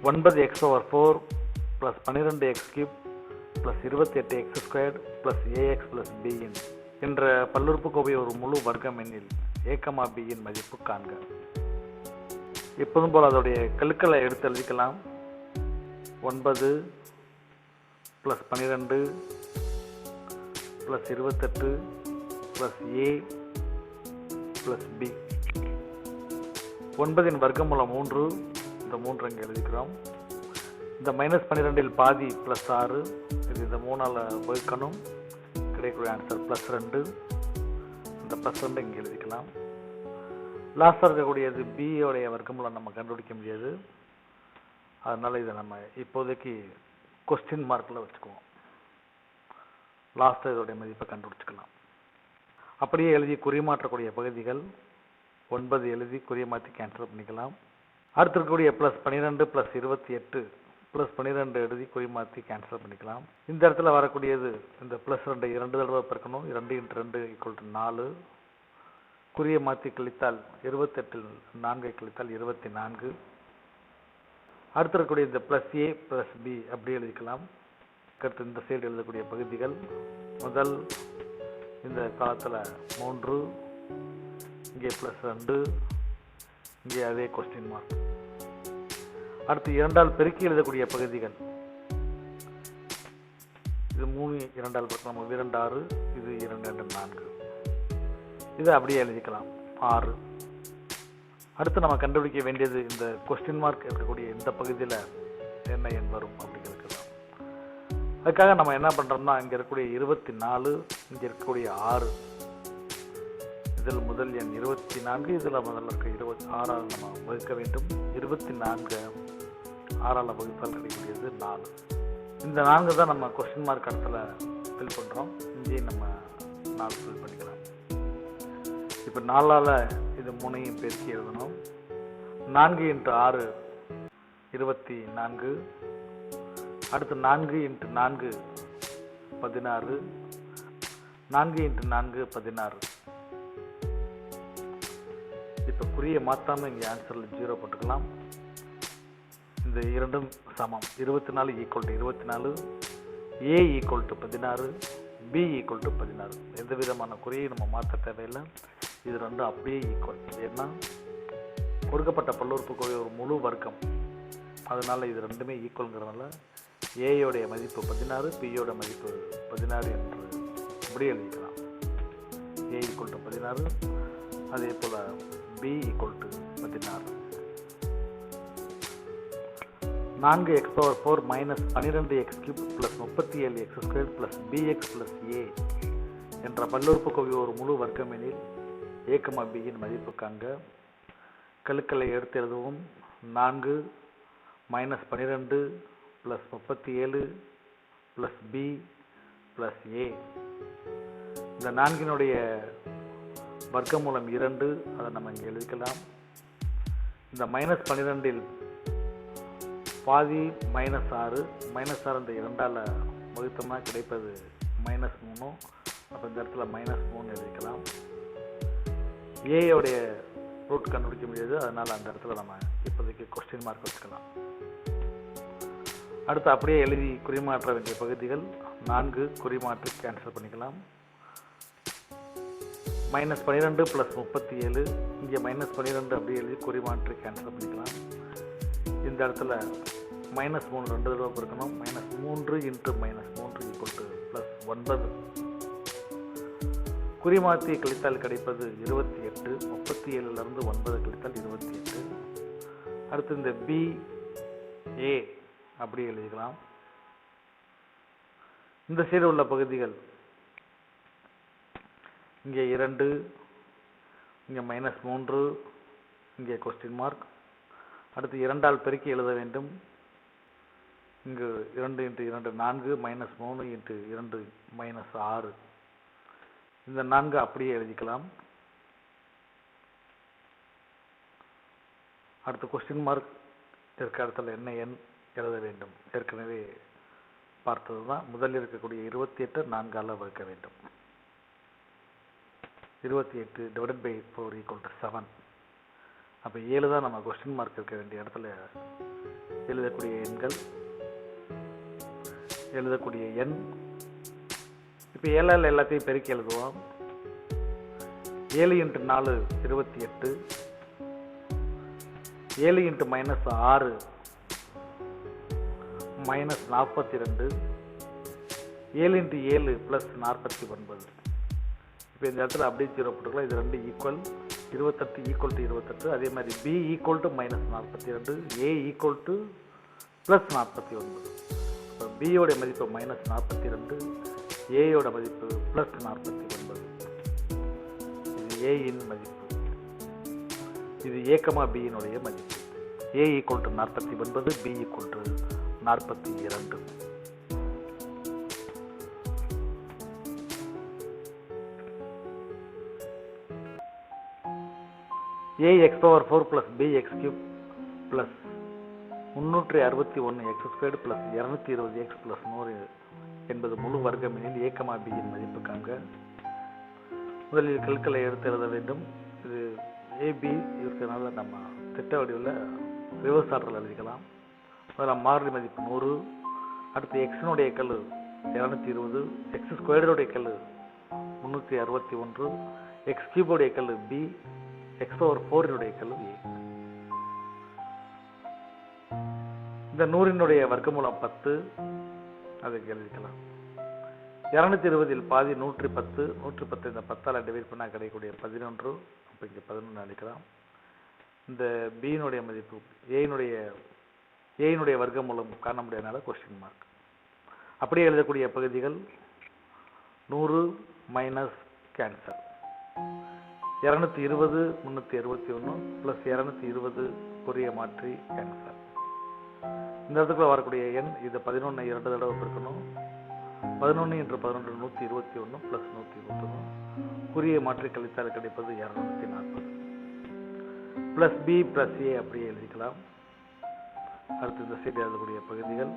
9x/4 + 12x³ + 28x² + ax + b என்ற பல்லுறுப்புக்கோவை ஒரு முழு வர்க்கம் எண்ணில் a, b இன் மதிப்பு காண்க. எப்போதும் போல் அதோடைய கெழுக்களை எடுத்து எழுதிக்கலாம். 9 + 12 + 28 + a + b. 9 வர்க்கமூலம் 3, இந்த 3 இங்கே எழுதிக்கிறோம். இந்த -12 பாதி +6, இது இந்த 3ஆல் வகுக்கணும். கிடைக்கக்கூடிய ஆன்சர் +2. இந்த +2 இங்கே எழுதிக்கலாம். லாஸ்ட்டாக இருக்கக்கூடியது b உடைய வர்க்கமூலம் நம்ம கண்டுபிடிக்க முடியாது. அதனால் இதை நம்ம இப்போதைக்கு கொஸ்டின் மார்க்கில் வச்சுக்குவோம். லாஸ்ட்டாக இதோடைய மதிப்பை கண்டுபிடிச்சிக்கலாம். அப்படியே எழுதி குறிமாற்றக்கூடிய பகுதிகள் 9 எழுதி குறிமாற்றி கேன்சல் பண்ணிக்கலாம். அடுத்து இருக்கக்கூடிய +12 + 28 + 12 எழுதி குறிமாற்றி கேன்சல் பண்ணிக்கலாம். இந்த இடத்துல வரக்கூடியது இந்த +2 2 தடவை பெருக்கணும். 2 × 2 = 4. குறியை மாற்றி கழித்தால் 28 4 கழித்தால் 24. அடுத்து இருக்கக்கூடிய இந்த +a + b அப்படி எழுதிக்கலாம். அடுத்து இந்த சைடு எழுதக்கூடிய பகுதிகள் முதல் இந்த காலத்தில் 3, இங்கே +2, இங்கே அதே கொஸ்டின் மார்க். அடுத்து 2ஆல் பெருக்கி எழுதக்கூடிய பகுதிகள் இது 3 2ஆல் பெருக்கலாம். 2 6, இது 2 2 4. இதை அப்படியே எழுதிக்கலாம் 6. அடுத்து நம்ம கண்டுபிடிக்க வேண்டியது இந்த கொஸ்டின் மார்க் இருக்கக்கூடிய இந்த பகுதியில் என்ன எண் வரும் அப்படிங்கிறது தான். அதுக்காக நம்ம என்ன பண்ணுறோம்னா, இங்கே இருக்கக்கூடிய 24, இங்கே இருக்கக்கூடிய 6, இதில் முதல் எண் 24, இதில் முதல்ல இருக்க 26ஆல் நம்ம வகுக்க வேண்டும். 24 6ஆல் வகுத்தால் கிடைக்கக்கூடியது 4. இந்த 4 தான் நம்ம கொஸ்டின் மார்க் இடத்துல ஃபில் பண்ணுறோம். இங்கேயும் நம்ம 4 ஃபில் பண்ணிக்கலாம். இப்போ 4ஆல் இது 3ஐயும் பெருக்கி எழுதணும். 4 × 6 24. அடுத்து 4 × 4 16. 4 × 4 16. இப்போ குறியை மாற்றாமல் இங்கே ஆன்சரில் 0 போட்டுக்கலாம். இந்த இரண்டும் சமம். 24 = 24, a = 16, b = 16. எந்த விதமான குறியை நம்ம மாற்ற தேவையில்லை. இது ரெண்டும் அப்படியே ஈக்குவல். ஏன்னா கொடுக்கப்பட்ட பல்லுறுப்புக்கோவை ஒரு முழு வர்க்கம், அதனால் இது ரெண்டுமே ஈக்குவல்ங்கிறதுனால ஏயோடைய மதிப்பு 16, பியோட மதிப்பு 16 என்று அப்படியே எழுதிக்கலாம். a = 16, அதே போல் b = 16. 4x/4 - 12x³ + 37x² + bx + a என்ற பல்லுறுப்புக்கோவை ஒரு முழு வர்க்கம் எனில் a, b இன் மதிப்பு காண்க. கெழுக்களை எடுத்து எழுதுவோம். 4 - 12 + 37 + b + a. இந்த 4னுடைய வர்க்கமூலம் 2, அதை நம்ம இங்கே எழுதிக்கலாம். இந்த -12 பாதி -6, -6 இந்த 2ஆல் வகுத்தோம்னா கிடைப்பது -3. அப்போ இந்த இடத்துல -3 எழுதிக்கலாம். ஏயோடைய ரூட் கண்டுபிடிக்க முடியாது, அதனால் அந்த இடத்துல நம்ம இப்போதைக்கு கொஸ்டின் மார்க் வச்சுக்கலாம். அடுத்து அப்படியே எழுதி குறிமாற்ற வேண்டிய பகுதிகள் 4 குறிமாற்றி கேன்சல் பண்ணிக்கலாம். -12 + 37, இங்கே -12 அப்படியே எழுதி குறிமாற்றி கேன்சல் பண்ணிக்கலாம். இந்த இடத்துல -3 2 தடவை பெருக்கணும். -3 × -3 = +9. குறிமாற்றி கழித்தால் கிடைப்பது 28. 37லிருந்து 9 கழித்தால் 28. அடுத்து இந்த b, a அப்படி எழுதிக்கலாம். இந்த சைடு உள்ள பகுதிகள் இங்கே 2, இங்கே -3, இங்கே கொஸ்டின் மார்க். அடுத்து 2ஆல் பெருக்கி எழுத வேண்டும். இங்கு 2 × 2 4, -3 × 2 -6. இந்த 4 அப்படியே எழுதிக்கலாம். அடுத்து கொஸ்டின் மார்க் இருக்க இடத்துல என்ன எண் எழுத வேண்டும்? ஏற்கனவே பார்த்தது தான். முதலில் இருக்கக்கூடிய 28 4ஆல் வகுக்க வேண்டும். 28 ÷ 4 = 7. அப்போ 7 தான் நம்ம கொஸ்டின் மார்க் இருக்க வேண்டிய இடத்துல எழுதக்கூடிய எண்கள், எழுதக்கூடிய எண். இப்போ 7ஆல் எல்லாத்தையும் பெருக்கி எழுதுவோம். 7 × 4 28, 7 × -6 -42, 7 × 7 +49. இப்போ இந்த இடத்துல அப்படியே 0 போட்டுக்கலாம். இது 2 ஈக்குவல், 28 ஈக்குவல் டு 28. அதே மாதிரி B equal to -42, A equal to +49. இப்போ பியோட மதிப்பு -42, ஏயோட மதிப்பு +49. இது ஏயின் மதிப்பு, இது A, Bயினுடைய மதிப்பு. A equal to 49, B equal to 42. ax⁴ + bx³ + 361x² + 220x + 100 என்பது முழு வர்க்கமெனில் A, B யின் மதிப்பு காண்க. முதலில் கற்களை எடுத்து எழுத வேண்டும். இது AB இருக்கிறதுனால நம்ம திட்ட வடிவில் ரிவர்ஸ் ஆர்டரில் எழுதிக்கலாம். முதல்ல மாறிலி மதிப்பு 100, அடுத்து எக்ஸினுடைய கல் 220, x² கல் 361, x³ கல் B, x⁴ கல் A. இந்த 100னுடைய வர்க்கமூலம் 10, அதுக்கு எழுதிக்கலாம். 220 பாதி 110, 110 இந்த 10ஆல் டிவைட் பண்ணால் கிடைக்கக்கூடிய 11. அப்போ இங்கே 11 அடிக்கலாம். இந்த பியினுடைய மதிப்பு ஏயினுடைய வர்க்கமூலம் காண முடியாதனால கொஸ்டின் மார்க். அப்படியே எழுதக்கூடிய பகுதிகள் 100 மைனஸ் கேன்சல், 220 361 + 220 குறிய மாற்றி கேன்சல். இந்த இடத்துக்குள்ள வரக்கூடிய எண் இது 11 2 தடவை பெருக்கணும். 11 × 11 121 + 121 குறிய மாற்றி கழித்தால் கிடைப்பது 240 + B + A அப்படியே எழுதிக்கலாம். அடுத்து இந்த சைடு எழுதக்கூடிய பகுதிகள்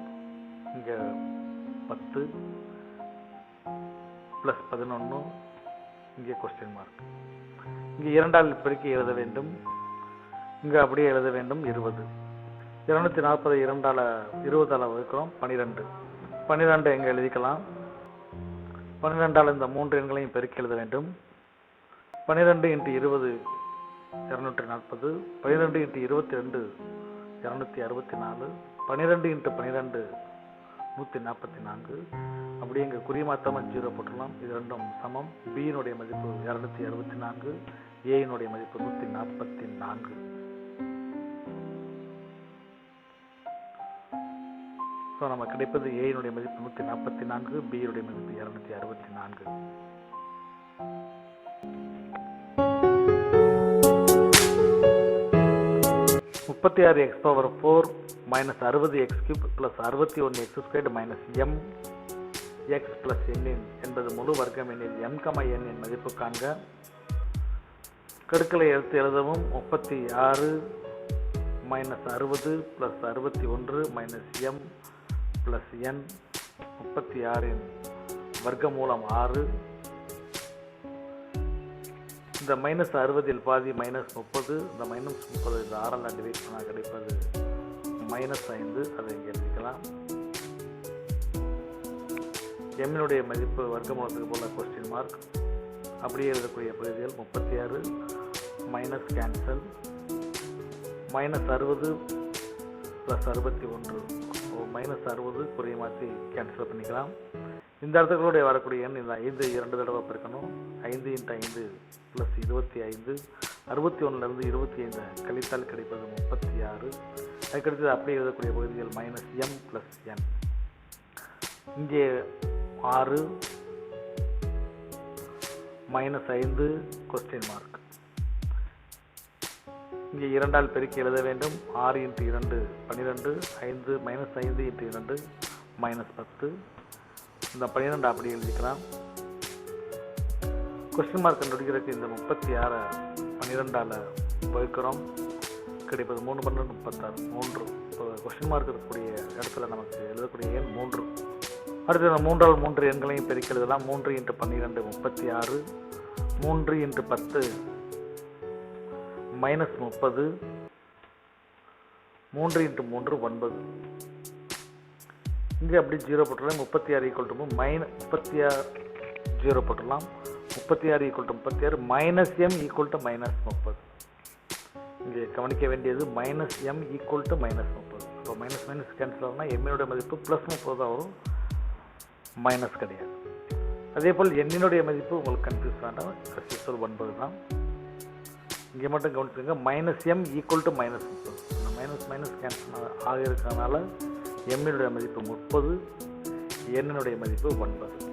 இங்கே 10 + 11, இங்கே கொஸ்டின் மார்க். இங்கே 2ஆல் பெருக்கி எழுத வேண்டும். இங்கே அப்படியே எழுத வேண்டும் 20. 240 2ஆல் 20ஆல் வகுக்கிறோம் 12. 12 எங்கே எழுதிக்கலாம். 12ஆல் இந்த 3 எண்களையும் பெருக்கி எழுத வேண்டும். 12 × 20 240, 12 × 22 264, 12 × 12 144. அப்படியே இங்கே குறிமாத்தாமல் 0 போட்டுடலாம். இது ரெண்டும் சமம். பியினுடைய மதிப்பு 264, ஏயினுடைய மதிப்பு 144. ஸோ நம்ம கிடைப்பது ஏயினுடைய மதிப்பு 144, பியினுடைய மதிப்பு 264. (36x⁴ - 60x³ + 61x² - m x + n என்பது முழு வர்க்கம் எனில் m, n இன் மதிப்பு காண்க. கடுக்களை எடுத்து எழுதவும். 36 - 60 + 61 - m + n. 36 இன் வர்க்கமூலம் 6. இந்த -60 பாதி -30, இந்த -30 இந்த 6ஆல் டிவைட் பண்ணால் கிடைப்பது -5. அதை இங்கே எழுதிக்கலாம். எம்மினுடைய மதிப்பு வர்க்கமூலத்துக்கு போல கொஸ்டின் மார்க். அப்படியே எழுதக்கூடிய பகுதிகள் 36 மைனஸ் கேன்சல், -60 + 61, -60 குறிய மாற்றி கேன்சல் பண்ணிக்கலாம். இந்த இடத்துக்களுடைய வரக்கூடிய எண் இந்த 5 2 தடவை பெருக்கணும். 5 × 5 + 25, 61லிருந்து 25 கழித்தால் கிடைப்பது 36. அதுக்கடுத்து அப்படியே எழுதக்கூடிய பகுதிகள் -m + n. இங்கே 6 -5 கொஸ்டின் மார்க். இங்கே 2ஆல் பெருக்கி எழுத வேண்டும். 6 × 2 12, 5 -5 × 2 -10. இந்த 12 அப்படி எழுதிக்கலாம். கொஸ்டின் மார்க் கண்டுபிடிக்கிறதுக்கு இந்த 36 12ஆல் வகுக்கிறோம். கிடைப்பது 3 12 36 3. இப்போ கொஸ்டின் மார்க் இருக்கக்கூடிய இடத்துல நமக்கு எழுதக்கூடிய எண் 3. அடுத்து இந்த 3ஆல் 3 எண்களையும் பெருக்கி எழுதலாம். 3 × 12 36, 3 × 10 மைனஸ் 30, 3 × 3 9. இங்கே அப்படி 0 போட்டுடலாம். 36 ஈக்குவல் டு -36 0 போட்டுடலாம். 36 equal to 36, -m equal to -30. இங்கே கவனிக்க வேண்டியது -m ஈக்குவல் டு -30. இப்போ மைனஸ் மைனஸ் கேன்சல் ஆகுனா எம்மினுடைய மதிப்பு +30 தான் வரும், மைனஸ் கிடையாது. அதே போல் எண்ணினுடைய மதிப்பு உங்களுக்கு கன்ஃபியூஸ் வேண்டாம், யூஸ்வல் 9 தான். இங்கே மட்டும் கவனிச்சுங்க, -m equal to -30. Minus minus cancel ஆகியிருக்கனால எம்மினுடைய மதிப்பு 30, எண்ணினுடைய மதிப்பு 9.